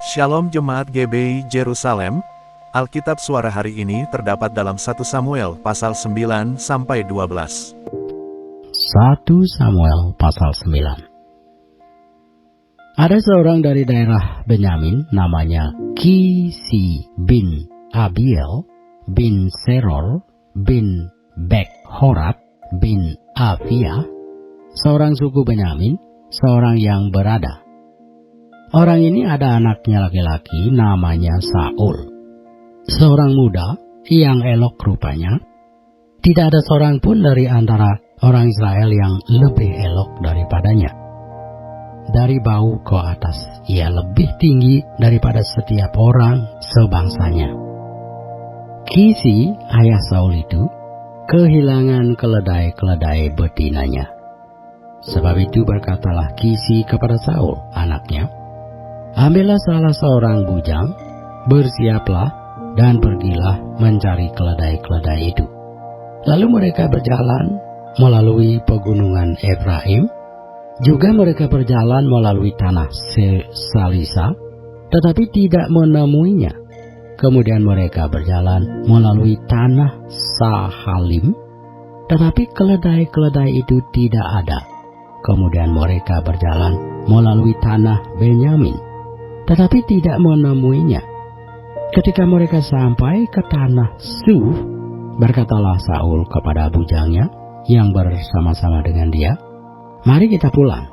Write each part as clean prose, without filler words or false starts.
Shalom Jemaat GBI Jerusalem. Alkitab suara hari ini terdapat dalam 1 Samuel pasal 9-12. 1 Samuel pasal 9. Ada seorang dari daerah Benyamin namanya Kisi bin Abiel bin Seror bin Bekhorat bin Avia, seorang suku Benyamin, seorang yang berada. Orang ini ada anaknya laki-laki namanya Saul, seorang muda yang elok rupanya. Tidak ada seorang pun dari antara orang Israel yang lebih elok daripadanya. Dari bau ke atas, ia lebih tinggi daripada setiap orang sebangsanya. Kisi, ayah Saul itu, kehilangan keledai-keledai betinanya. Sebab itu berkatalah Kisi kepada Saul, anaknya, "Ambillah salah seorang bujang, bersiaplah, dan pergilah mencari keledai-keledai itu." Lalu mereka berjalan melalui pegunungan Efraim, juga mereka berjalan melalui tanah Salisa, tetapi tidak menemuinya. Kemudian mereka berjalan melalui tanah Sahalim, tetapi keledai-keledai itu tidak ada. Kemudian mereka berjalan melalui tanah Benyamin, tetapi tidak menemuinya. Ketika mereka sampai ke tanah Suf, berkatalah Saul kepada bujangnya yang bersama-sama dengan dia, "Mari kita pulang.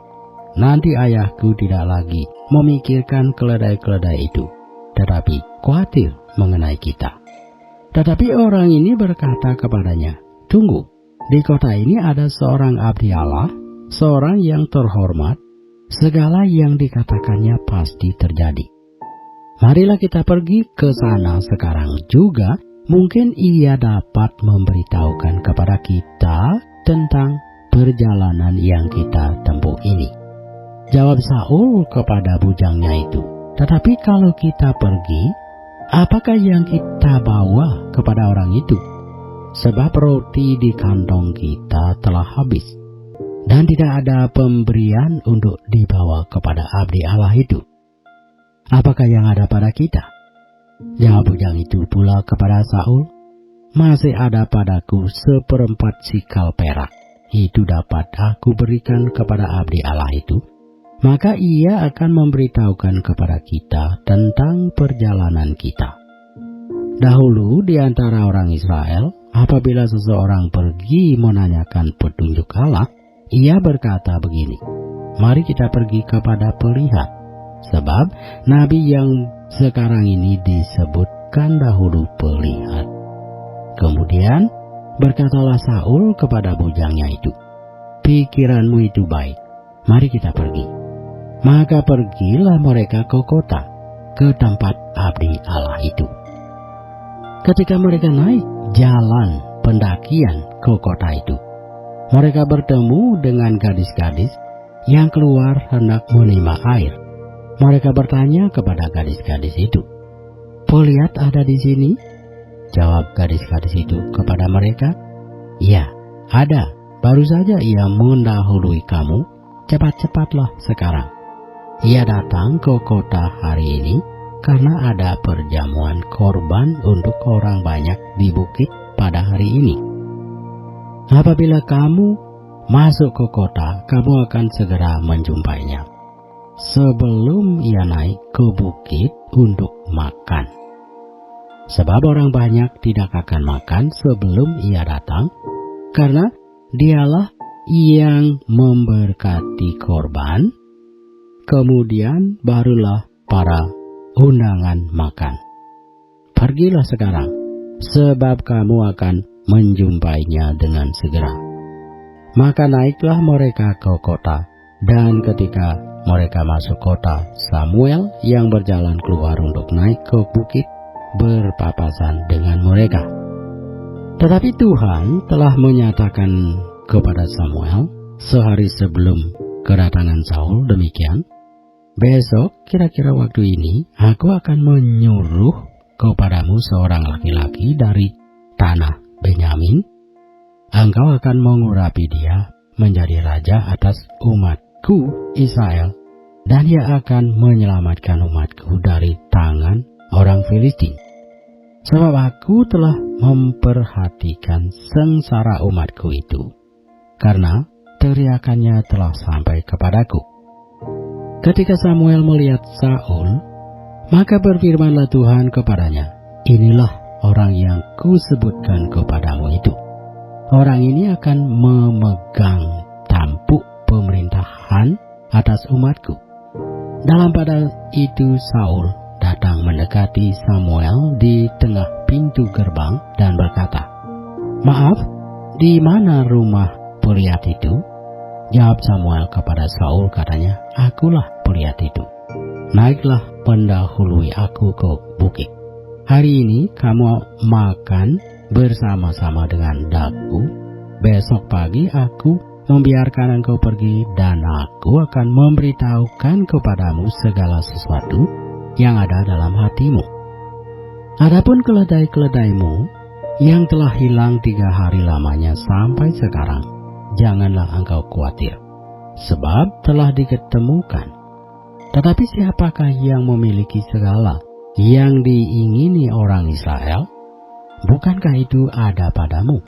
Nanti ayahku tidak lagi memikirkan keledai-keledai itu, tetapi khawatir mengenai kita." Tetapi orang ini berkata kepadanya, "Tunggu, di kota ini ada seorang abdi Allah, seorang yang terhormat, segala yang dikatakannya pasti terjadi. Marilah kita pergi ke sana sekarang juga, mungkin ia dapat memberitahukan kepada kita tentang perjalanan yang kita tempuh ini." Jawab Saul kepada bujangnya itu, "Tetapi kalau kita pergi, apakah yang kita bawa kepada orang itu? Sebab roti di kantong kita telah habis, dan tidak ada pemberian untuk dibawa kepada abdi Allah itu. Apakah yang ada pada kita?" Jawab bujang itu pula kepada Saul, "Masih ada padaku 1/4 sikal perak. Itu dapat aku berikan kepada abdi Allah itu, maka ia akan memberitahukan kepada kita tentang perjalanan kita." Dahulu di antara orang Israel, apabila seseorang pergi menanyakan petunjuk Allah, ia berkata begini, "Mari kita pergi kepada pelihat." Sebab nabi yang sekarang ini disebutkan dahulu pelihat. Kemudian berkatalah Saul kepada bujangnya itu, "Pikiranmu itu baik, mari kita pergi." Maka pergilah mereka ke kota, ke tempat abdi Allah itu. Ketika mereka naik jalan pendakian ke kota itu, mereka bertemu dengan gadis-gadis yang keluar hendak menimba air. Mereka bertanya kepada gadis-gadis itu, "Pelihat ada di sini?" Jawab gadis-gadis itu kepada mereka, "Ya, ada. Baru saja ia mendahului kamu. Cepat-cepatlah sekarang. Ia datang ke kota hari ini karena ada perjamuan korban untuk orang banyak di bukit pada hari ini. Apabila kamu masuk ke kota, kamu akan segera menjumpainya sebelum ia naik ke bukit untuk makan. Sebab orang banyak tidak akan makan sebelum ia datang, karena dialah yang memberkati korban, kemudian barulah para undangan makan. Pergilah sekarang, sebab kamu akan menjumpainya dengan segera." Maka naiklah mereka ke kota, dan ketika mereka masuk kota, Samuel yang berjalan keluar untuk naik ke bukit berpapasan dengan mereka. Tetapi Tuhan telah menyatakan kepada Samuel sehari sebelum kedatangan Saul demikian, "Besok kira-kira waktu ini aku akan menyuruh kepadamu seorang laki-laki dari tanah Benyamin. Engkau akan mengurapi dia menjadi raja atas umatku Israel, dan ia akan menyelamatkan umatku dari tangan orang Filistin. Sebab aku telah memperhatikan sengsara umatku itu, karena teriakannya telah sampai kepadaku. Ketika Samuel melihat Saul, maka berfirmanlah Tuhan kepadanya, inilah orang yang kusebutkan kepadamu itu. Orang ini akan memegang tampuk pemerintahan atas umatku. Dalam pada itu Saul datang mendekati Samuel di tengah pintu gerbang dan berkata, "Maaf, di mana rumah Peliat itu?" Jawab Samuel kepada Saul, katanya, "Akulah Peliat itu. Naiklah pendahului aku ke bukit. Hari ini kamu makan bersama-sama dengan daku. Besok pagi aku membiarkan engkau pergi dan aku akan memberitahukan kepadamu segala sesuatu yang ada dalam hatimu. Adapun keledai-keledaimu yang telah hilang 3 hari lamanya sampai sekarang, janganlah engkau khawatir, sebab telah diketemukan. Tetapi siapakah yang memiliki segala yang diingini orang Israel? Bukankah itu ada padamu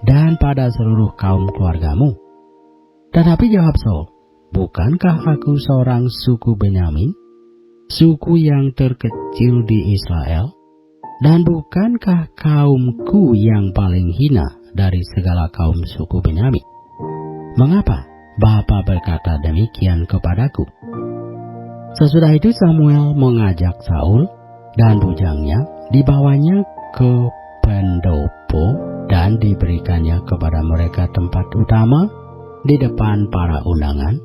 dan pada seluruh kaum keluargamu?" Tetapi jawab Saul, "Bukankah aku seorang suku Benyamin, suku yang terkecil di Israel? Dan bukankah kaumku yang paling hina dari segala kaum suku Benyamin? Mengapa Bapa berkata demikian kepadaku?" Sesudah itu Samuel mengajak Saul dan bujangnya, dibawanya ke pendopo dan diberikannya kepada mereka tempat utama di depan para undangan,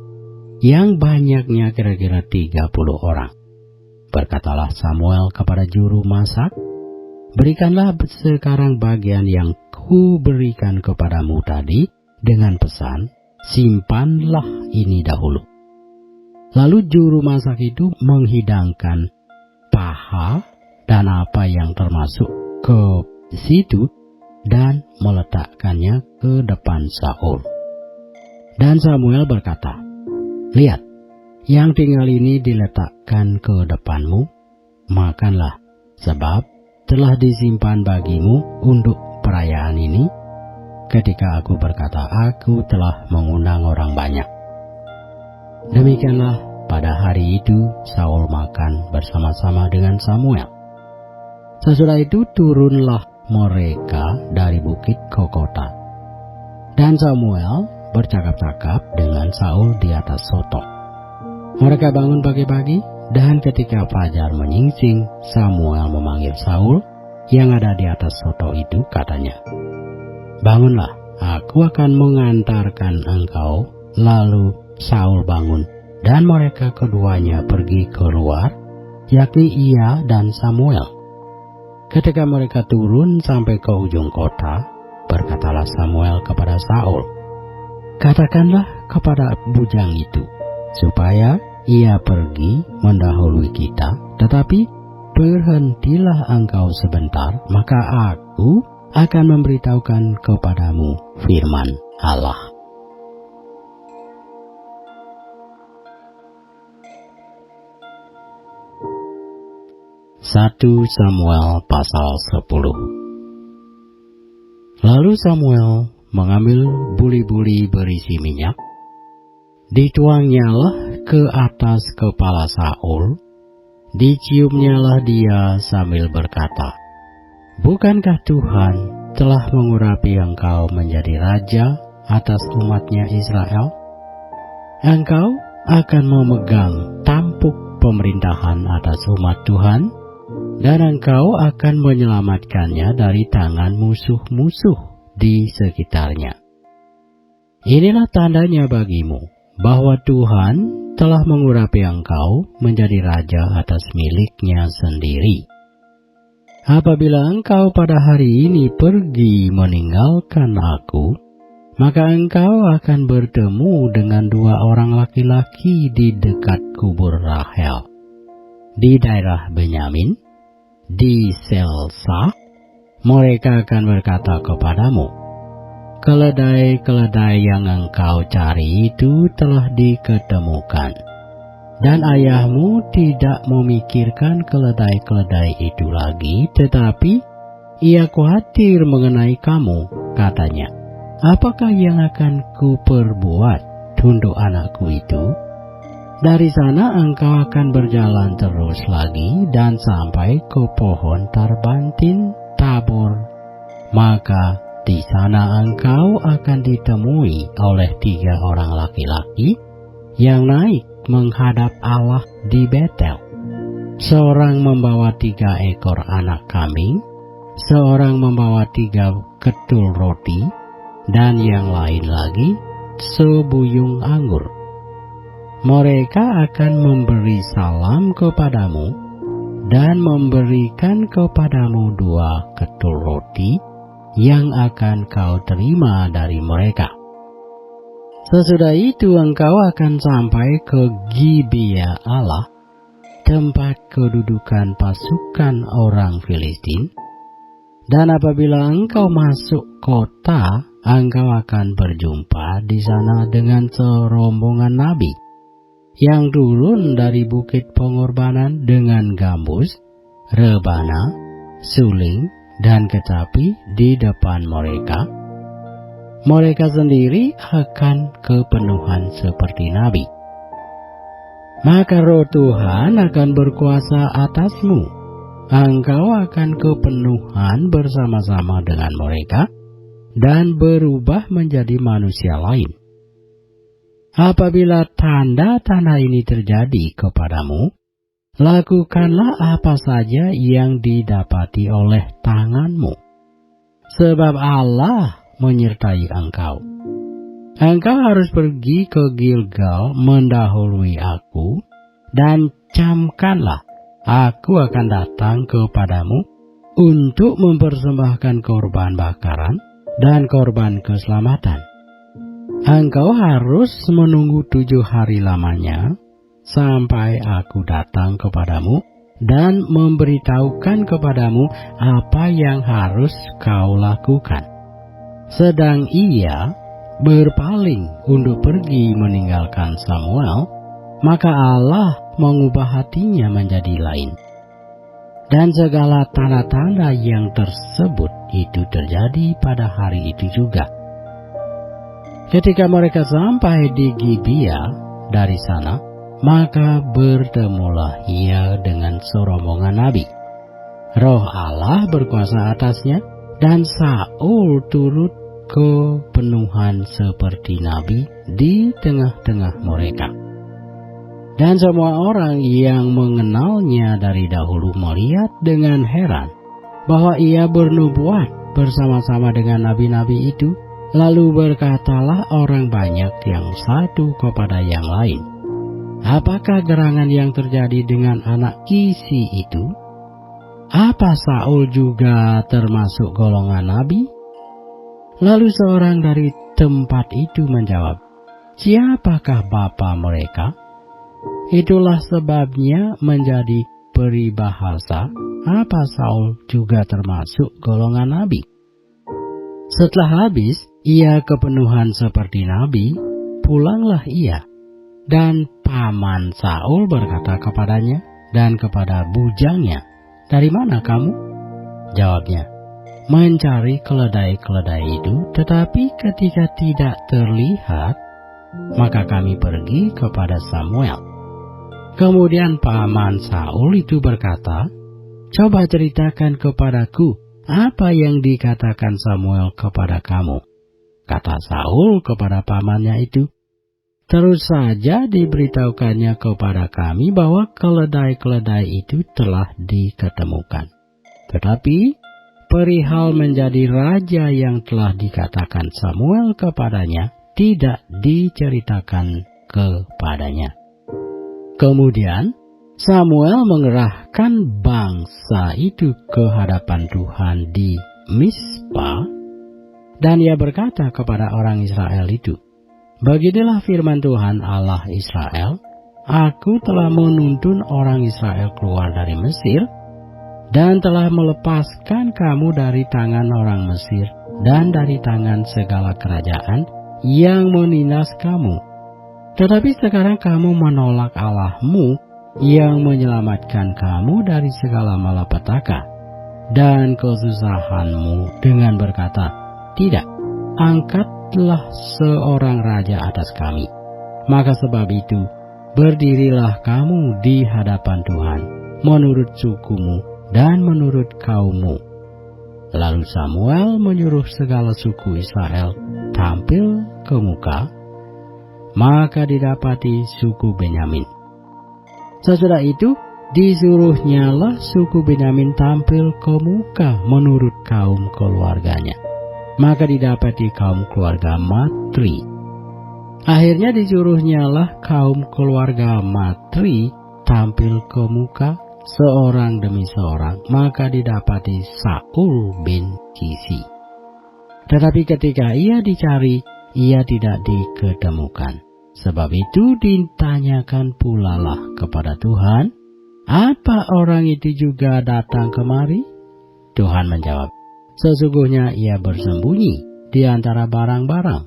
yang banyaknya kira-kira 30 orang. Berkatalah Samuel kepada juru masak, "Berikanlah sekarang bagian yang kuberikan kepadamu tadi dengan pesan, simpanlah ini dahulu." Lalu juru masak itu menghidangkan paha dan apa yang termasuk ke situ dan meletakkannya ke depan Saul. Dan Samuel berkata, "Lihat, yang tinggal ini diletakkan ke depanmu, makanlah, sebab telah disimpan bagimu untuk perayaan ini, ketika aku berkata aku telah mengundang orang banyak." Demikianlah pada hari itu Saul makan bersama-sama dengan Samuel. Sesudah itu turunlah mereka dari bukit ke kota, dan Samuel bercakap-cakap dengan Saul di atas sotok. Mereka bangun pagi-pagi, dan ketika fajar menyingsing, Samuel memanggil Saul yang ada di atas sotok itu, katanya, "Bangunlah, aku akan mengantarkan engkau." Lalu Saul bangun, dan mereka keduanya pergi keluar, yakni ia dan Samuel. Ketika mereka turun sampai ke ujung kota, berkatalah Samuel kepada Saul, "Katakanlah kepada bujang itu, supaya ia pergi mendahului kita, tetapi berhentilah engkau sebentar, maka aku akan memberitahukan kepadamu firman Allah." 1 Samuel pasal 10. Lalu Samuel mengambil buli-buli berisi minyak, dituangnyalah ke atas kepala Saul, diciumnyalah dia sambil berkata, "Bukankah Tuhan telah mengurapi engkau menjadi raja atas umatnya Israel? Engkau akan memegang tampuk pemerintahan atas umat Tuhan, dan engkau akan menyelamatkannya dari tangan musuh-musuh di sekitarnya. Inilah tandanya bagimu bahwa Tuhan telah mengurapi engkau menjadi raja atas miliknya sendiri. Apabila engkau pada hari ini pergi meninggalkan aku, maka engkau akan bertemu dengan 2 orang laki-laki di dekat kubur Rahel, di daerah Benyamin, di Selsa. Mereka akan berkata kepadamu, 'Keledai-keledai yang engkau cari itu telah diketemukan. Dan ayahmu tidak memikirkan keledai-keledai itu lagi, tetapi ia khawatir mengenai kamu, katanya. Apakah yang akan kuperbuat untuk anakku itu? Dari sana engkau akan berjalan terus lagi dan sampai ke pohon tarbantin Tabor. Maka di sana engkau akan ditemui oleh 3 orang laki-laki yang naik menghadap Allah di Betel. Seorang membawa 3 ekor anak kambing, seorang membawa 3 ketul roti, dan yang lain lagi sebuyung anggur. Mereka akan memberi salam kepadamu dan memberikan kepadamu 2 ketul roti yang akan kau terima dari mereka. Sesudah itu engkau akan sampai ke Gibea Allah, tempat kedudukan pasukan orang Filistin. Dan apabila engkau masuk kota, engkau akan berjumpa di sana dengan serombongan nabi yang turun dari bukit pengorbanan dengan gambus, rebana, suling, dan kecapi di depan mereka. Mereka sendiri akan kepenuhan seperti nabi. Maka Roh Tuhan akan berkuasa atasmu. Engkau akan kepenuhan bersama-sama dengan mereka dan berubah menjadi manusia lain. Apabila tanda-tanda ini terjadi kepadamu, lakukanlah apa saja yang didapati oleh tanganmu, sebab Allah menyertai engkau. Engkau harus pergi ke Gilgal mendahului aku, dan camkanlah, aku akan datang kepadamu untuk mempersembahkan korban bakaran dan korban keselamatan. Engkau harus menunggu 7 hari lamanya, sampai aku datang kepadamu dan memberitahukan kepadamu apa yang harus kau lakukan. Sedang ia berpaling untuk pergi meninggalkan Samuel, maka Allah mengubah hatinya menjadi lain. Dan segala tanda-tanda yang tersebut itu terjadi pada hari itu juga. Ketika mereka sampai di Gibea, dari sana, maka bertemulah ia dengan serombongan nabi. Roh Allah berkuasa atasnya, dan Saul turut kepenuhan seperti nabi di tengah-tengah mereka. Dan semua orang yang mengenalnya dari dahulu melihat dengan heran bahwa ia bernubuat bersama-sama dengan nabi-nabi itu. Lalu berkatalah orang banyak yang satu kepada yang lain, apakah gerangan yang terjadi dengan anak Kisi itu? Apa Saul juga termasuk golongan nabi? Lalu seorang dari tempat itu menjawab, siapakah bapa mereka? Itulah sebabnya menjadi peribahasa, apa Saul juga termasuk golongan nabi? Setelah habis ia kepenuhan seperti nabi, pulanglah ia. Dan paman Saul berkata kepadanya dan kepada bujangnya, dari mana kamu? Jawabnya, mencari keledai-keledai itu, tetapi ketika tidak terlihat, maka kami pergi kepada Samuel. Kemudian paman Saul itu berkata, coba ceritakan kepadaku apa yang dikatakan Samuel kepada kamu. Kata Saul kepada pamannya itu, terus saja diberitahukannya kepada kami bahwa keledai-keledai itu telah diketemukan. Tetapi perihal menjadi raja yang telah dikatakan Samuel kepadanya tidak diceritakan kepadanya. Kemudian Samuel mengerahkan bangsa itu ke hadapan Tuhan di Mispa, dan ia berkata kepada orang Israel itu, beginilah firman Tuhan Allah Israel, aku telah menuntun orang Israel keluar dari Mesir, dan telah melepaskan kamu dari tangan orang Mesir, dan dari tangan segala kerajaan yang menindas kamu. Tetapi sekarang kamu menolak Allahmu yang menyelamatkan kamu dari segala malapetaka dan kesusahanmu dengan berkata, "Tidak, angkatlah seorang raja atas kami." Maka sebab itu, berdirilah kamu di hadapan Tuhan, menurut sukumu dan menurut kaummu. Lalu Samuel menyuruh segala suku Israel tampil ke muka, maka didapati suku Benyamin. Sesudah itu, disuruhnyalah suku Benyamin tampil ke muka menurut kaum keluarganya. Maka didapati kaum keluarga Matri. Akhirnya disuruhnyalah kaum keluarga Matri tampil ke muka seorang demi seorang, maka didapati Saul bin Kisi. Tetapi ketika ia dicari, ia tidak diketemukan. Sebab itu ditanyakan pulalah kepada Tuhan, "Apa orang itu juga datang kemari?" Tuhan menjawab, "Sesungguhnya ia bersembunyi di antara barang-barang."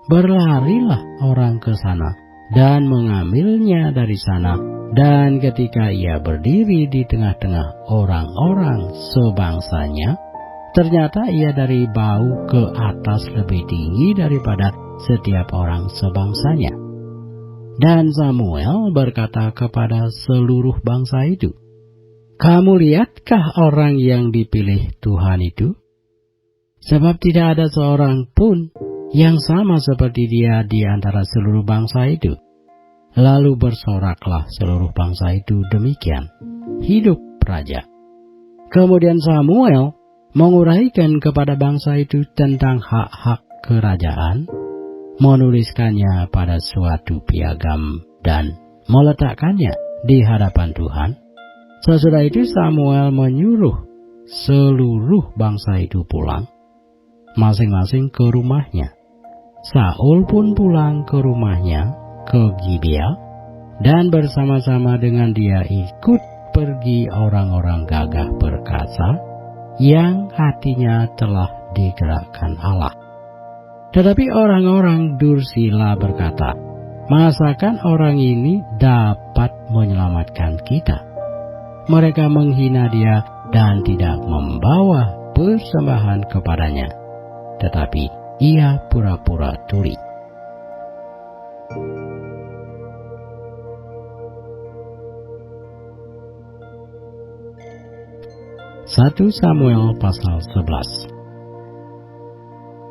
Berlarilah orang ke sana dan mengambilnya dari sana, dan ketika ia berdiri di tengah-tengah orang-orang sebangsanya, ternyata ia dari bau ke atas lebih tinggi daripada setiap orang sebangsanya. Dan Samuel berkata kepada seluruh bangsa itu, "Kamu lihatkah orang yang dipilih Tuhan itu? Sebab tidak ada seorang pun yang sama seperti dia di antara seluruh bangsa itu." Lalu bersoraklah seluruh bangsa itu demikian, "Hidup raja." Kemudian Samuel menguraikan kepada bangsa itu tentang hak-hak kerajaan, menuliskannya pada suatu piagam dan meletakkannya di hadapan Tuhan. Sesudah itu Samuel menyuruh seluruh bangsa itu pulang, masing-masing ke rumahnya. Saul pun pulang ke rumahnya ke Gibea, dan bersama-sama dengan dia ikut pergi orang-orang gagah perkasa yang hatinya telah digerakkan Allah. Tetapi orang-orang dursila berkata, "Masakan orang ini dapat menyelamatkan kita?" Mereka menghina dia dan tidak membawa persembahan kepadanya, tetapi ia pura-pura tuli. Satu Samuel pasal 11.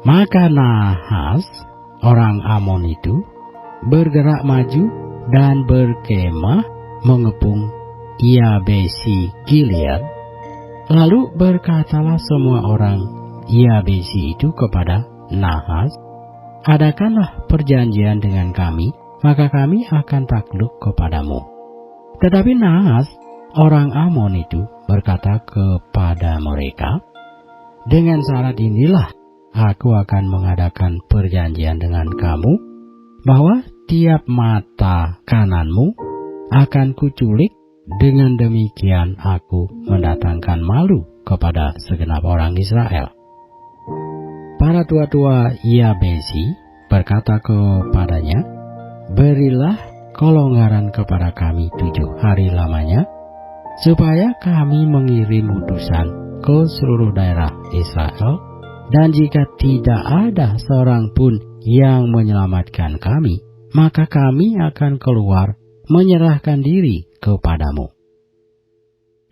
Maka Nahas, orang Amon itu, bergerak maju dan berkemah mengepung Yabesi Gilead. Lalu berkatalah semua orang Yabesi itu kepada Nahas, "Adakanlah perjanjian dengan kami, maka kami akan takluk kepadamu." Tetapi Nahas, orang Amon itu, berkata kepada mereka, "Dengan syarat inilah aku akan mengadakan perjanjian dengan kamu, bahwa tiap mata kananmu akan kuculik, dengan demikian aku mendatangkan malu kepada segenap orang Israel." Para tua-tua Yabesi berkata kepadanya, "Berilah kelonggaran kepada kami 7 hari lamanya, supaya kami mengirim utusan ke seluruh daerah Israel, dan jika tidak ada seorang pun yang menyelamatkan kami, maka kami akan keluar menyerahkan diri kepadamu."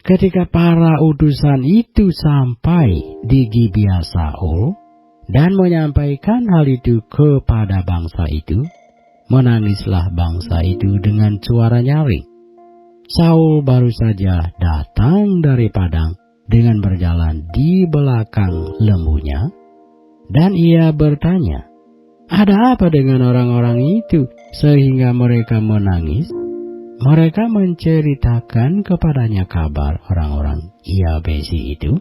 Ketika para utusan itu sampai di Gibea Saul dan menyampaikan hal itu kepada bangsa itu, menangislah bangsa itu dengan suara nyaring. Saul baru saja datang dari padang dengan berjalan di belakang lembunya, dan ia bertanya, "Ada apa dengan orang-orang itu sehingga mereka menangis?" Mereka menceritakan kepadanya kabar orang-orang Yabesi itu.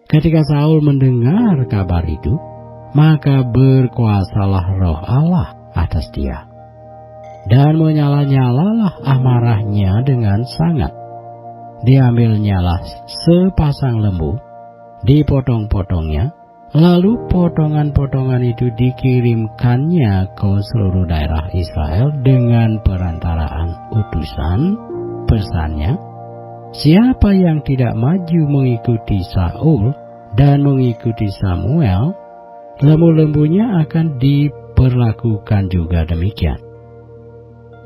Ketika Saul mendengar kabar itu, maka berkuasalah roh Allah atas dia, dan menyala-nyalalah amarahnya dengan sangat. Diambilnyalah sepasang lembu, dipotong-potongnya, Lalu potongan-potongan itu dikirimkannya ke seluruh daerah Israel dengan perantaraan utusan. Pesannya, siapa yang tidak maju mengikuti Saul dan mengikuti Samuel, lembu-lembunya akan diperlakukan juga demikian.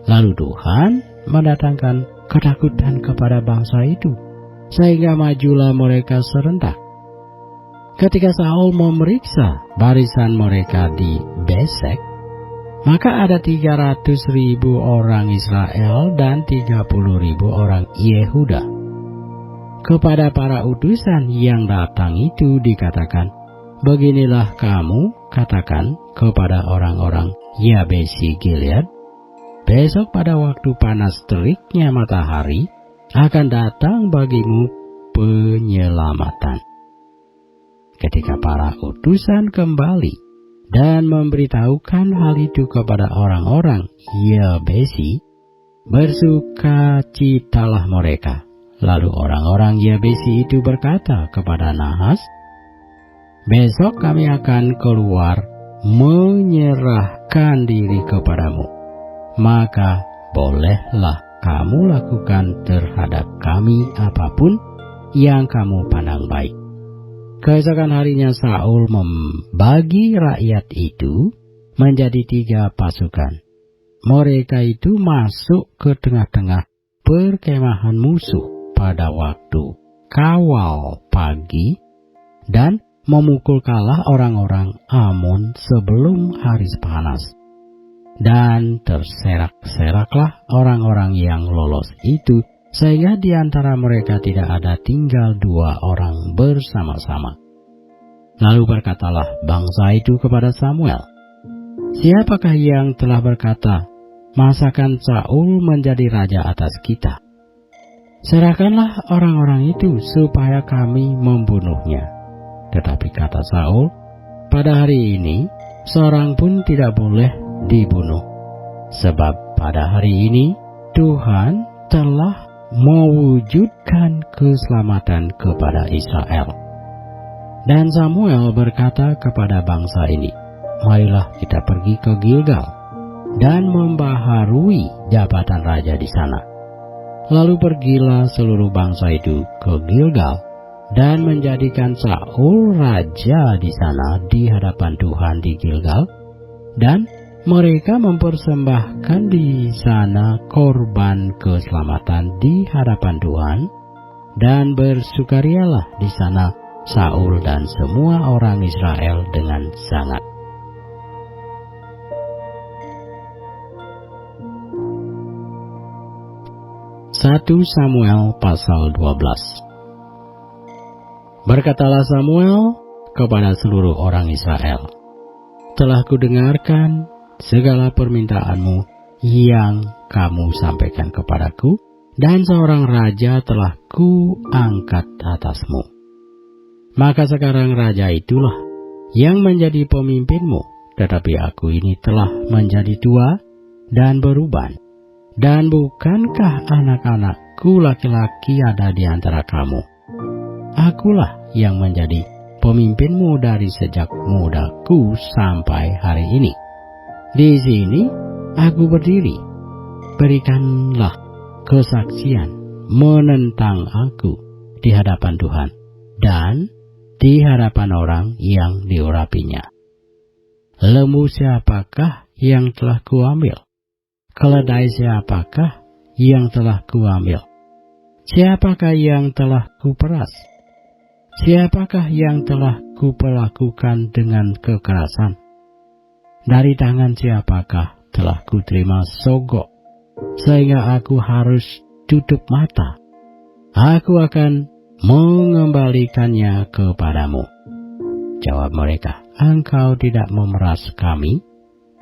Lalu Tuhan mendatangkan ketakutan kepada bangsa itu, sehingga majulah mereka serentak. Ketika Saul memeriksa barisan mereka di Besek, maka ada 300.000 orang Israel dan 30.000 orang Yehuda. Kepada para utusan yang datang itu dikatakan, beginilah kamu katakan kepada orang-orang Yabesi Gilead, besok pada waktu panas teriknya matahari akan datang bagimu penyelamatan. Ketika para utusan kembali dan memberitahukan hal itu kepada orang-orang Yabesi, bersukacitalah mereka. Lalu orang-orang Yabesi itu berkata kepada Nahas, besok kami akan keluar menyerahkan diri kepadamu. Maka bolehlah kamu lakukan terhadap kami apapun yang kamu pandang baik. Keesokan harinya Saul membagi rakyat itu menjadi 3 pasukan. Mereka itu masuk ke tengah-tengah perkemahan musuh pada waktu kawal pagi dan memukul kalah orang-orang Amon sebelum hari panas. Dan terserak-seraklah orang-orang yang lolos itu, sehingga di antara mereka tidak ada tinggal 2 orang bersama-sama. Lalu berkatalah bangsa itu kepada Samuel, siapakah yang telah berkata, masakan Saul menjadi raja atas kita? Serahkanlah orang-orang itu supaya kami membunuhnya. Tetapi kata Saul, pada hari ini seorang pun tidak boleh dibunuh, sebab pada hari ini Tuhan telah mewujudkan keselamatan kepada Israel. Dan Samuel berkata kepada bangsa ini, marilah kita pergi ke Gilgal dan membaharui jabatan raja di sana. Lalu pergilah seluruh bangsa itu ke Gilgal dan menjadikan Saul raja di sana di hadapan Tuhan di Gilgal, dan mereka mempersembahkan di sana korban keselamatan di hadapan Tuhan, dan bersukarialah di sana Saul dan semua orang Israel dengan sangat. Satu Samuel pasal 12. Berkatalah Samuel kepada seluruh orang Israel, telah kudengarkan segala permintaanmu yang kamu sampaikan kepadaku, dan seorang raja telah kuangkat atasmu. Maka sekarang raja itulah yang menjadi pemimpinmu, tetapi aku ini telah menjadi tua dan beruban, dan bukankah anak-anakku laki-laki ada di antara kamu? Akulah yang menjadi pemimpinmu dari sejak mudaku sampai hari ini. Di sini aku berdiri, berikanlah kesaksian menentang aku di hadapan Tuhan dan di hadapan orang yang diurapinya. Lembu siapakah yang telah kuambil? Keledai siapakah yang telah kuambil? Siapakah yang telah kuperas? Siapakah yang telah kuperlakukan dengan kekerasan? Dari tangan siapakah telah kuterima sogok, sehingga aku harus tutup mata? Aku akan mengembalikannya kepadamu. Jawab mereka, engkau tidak memeras kami,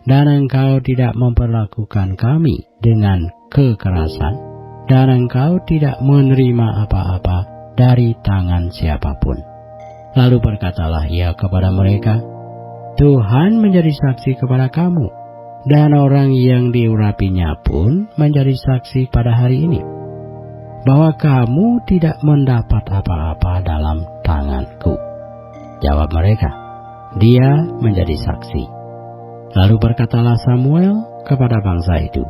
dan engkau tidak memperlakukan kami dengan kekerasan, dan engkau tidak menerima apa-apa dari tangan siapapun. Lalu berkatalah ia kepada mereka, Tuhan menjadi saksi kepada kamu, dan orang yang diurapinya pun menjadi saksi pada hari ini, bahwa kamu tidak mendapat apa-apa dalam tanganku. Jawab mereka, dia menjadi saksi. Lalu berkatalah Samuel kepada bangsa itu,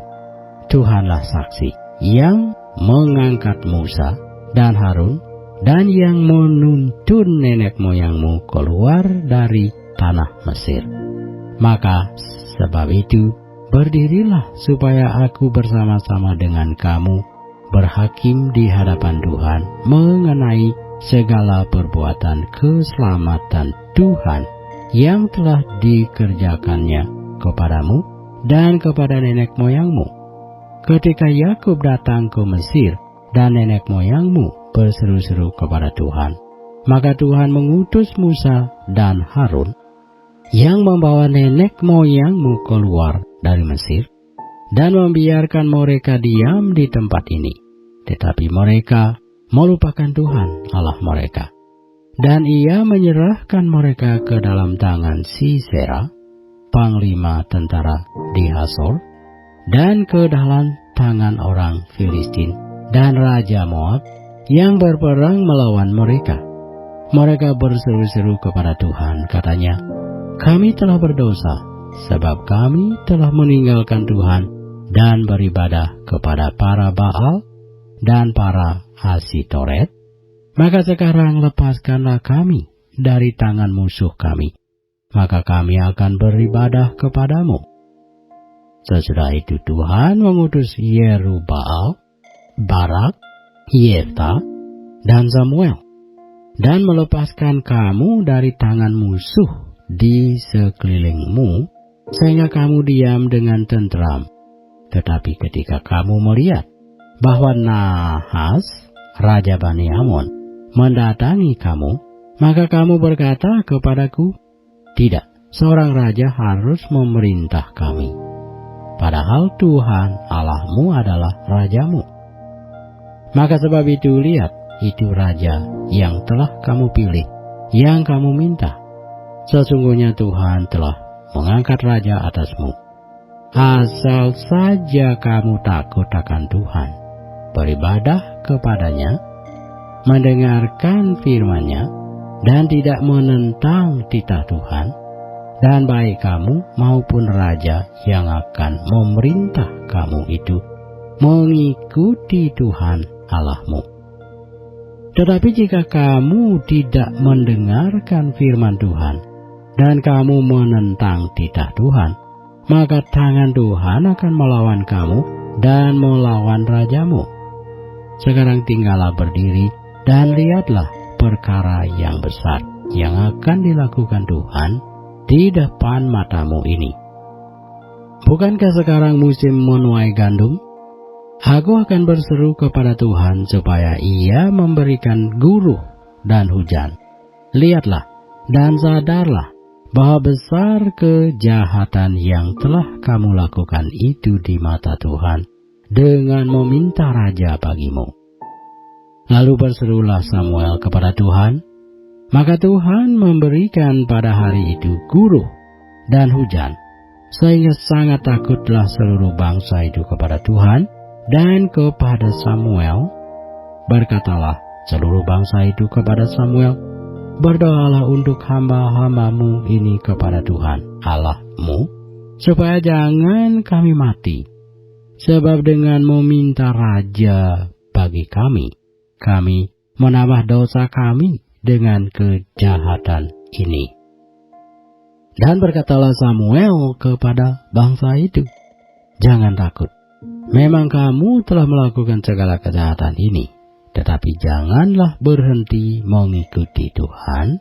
Tuhanlah saksi yang mengangkat Musa dan Harun dan yang menuntun nenek moyangmu keluar dari tanah Mesir. Maka sebab itu berdirilah supaya aku bersama-sama dengan kamu berhakim di hadapan Tuhan mengenai segala perbuatan keselamatan Tuhan yang telah dikerjakannya kepadamu dan kepada nenek moyangmu. Ketika Yakub datang ke Mesir dan nenek moyangmu berseru-seru kepada Tuhan, maka Tuhan mengutus Musa dan Harun yang membawa nenek moyangmu keluar dari Mesir dan membiarkan mereka diam di tempat ini. Tetapi mereka melupakan Tuhan Allah mereka, dan ia menyerahkan mereka ke dalam tangan Sisera, panglima tentara di Hasor, dan ke dalam tangan orang Filistin dan Raja Moab yang berperang melawan mereka. Mereka berseru-seru kepada Tuhan, katanya, kami telah berdosa, sebab kami telah meninggalkan Tuhan dan beribadah kepada para Baal dan para Asitoret. Maka sekarang lepaskanlah kami dari tangan musuh kami, maka kami akan beribadah kepadamu. Sesudah itu Tuhan mengutus Yerubbaal, Barak, Yefta, dan Samuel, dan melepaskan kamu dari tangan musuh di sekelilingmu, sehingga kamu diam dengan tentram. Tetapi ketika kamu melihat bahwa Nahas, Raja Bani Amon, mendatangi kamu, maka kamu berkata kepadaku, tidak, seorang raja harus memerintah kami. Padahal Tuhan Allahmu adalah rajamu. Maka sebab itu lihat, itu raja yang telah kamu pilih, yang kamu minta. Sesungguhnya Tuhan telah mengangkat raja atasmu. Asal saja kamu takut akan Tuhan, beribadah kepadanya, mendengarkan firman-Nya, dan tidak menentang titah Tuhan, dan baik kamu maupun raja yang akan memerintah kamu itu mengikuti Tuhan Allahmu. Tetapi jika kamu tidak mendengarkan firman Tuhan dan kamu menentang titah Tuhan, maka tangan Tuhan akan melawan kamu dan melawan rajamu. Sekarang tinggallah berdiri dan lihatlah perkara yang besar yang akan dilakukan Tuhan di depan matamu ini. Bukankah sekarang musim menuai gandum? Aku akan berseru kepada Tuhan supaya Ia memberikan guruh dan hujan. Lihatlah dan sadarlah bahwa besar kejahatan yang telah kamu lakukan itu di mata Tuhan dengan meminta raja bagimu. Lalu berserulah Samuel kepada Tuhan. Maka Tuhan memberikan pada hari itu guruh dan hujan, sehingga sangat takutlah seluruh bangsa itu kepada Tuhan dan kepada Samuel. Berkatalah seluruh bangsa itu kepada Samuel, berdoalah untuk hamba-hambamu ini kepada Tuhan Allahmu, supaya jangan kami mati. Sebab dengan meminta raja bagi kami, kami menambah dosa kami dengan kejahatan ini. Dan berkatalah Samuel kepada bangsa itu, jangan takut, memang kamu telah melakukan segala kejahatan ini, tetapi janganlah berhenti mengikuti Tuhan,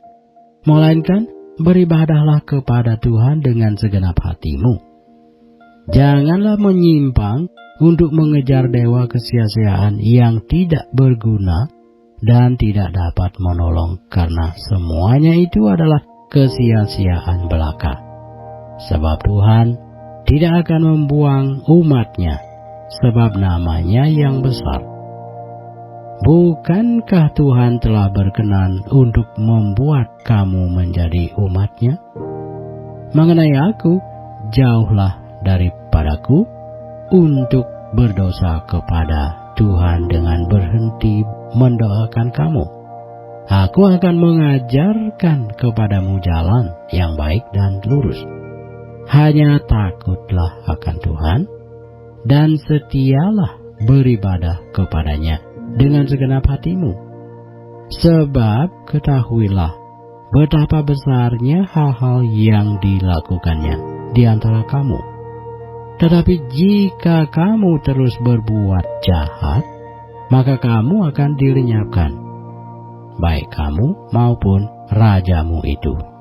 melainkan beribadahlah kepada Tuhan dengan segenap hatimu. Janganlah menyimpang untuk mengejar dewa kesia-siaan yang tidak berguna dan tidak dapat menolong, karena semuanya itu adalah kesia-siaan belaka. Sebab Tuhan tidak akan membuang umat-Nya, sebab namanya yang besar. Bukankah Tuhan telah berkenan untuk membuat kamu menjadi umat-Nya? Mengenai aku, jauhlah daripadaku untuk berdosa kepada Tuhan dengan berhenti mendoakan kamu. Aku akan mengajarkan kepadamu jalan yang baik dan lurus. Hanya takutlah akan Tuhan, dan setialah beribadah kepadanya dengan segenap hatimu. Sebab ketahuilah betapa besarnya hal-hal yang dilakukannya di antara kamu. Tetapi jika kamu terus berbuat jahat, maka kamu akan dilenyapkan, baik kamu maupun rajamu itu.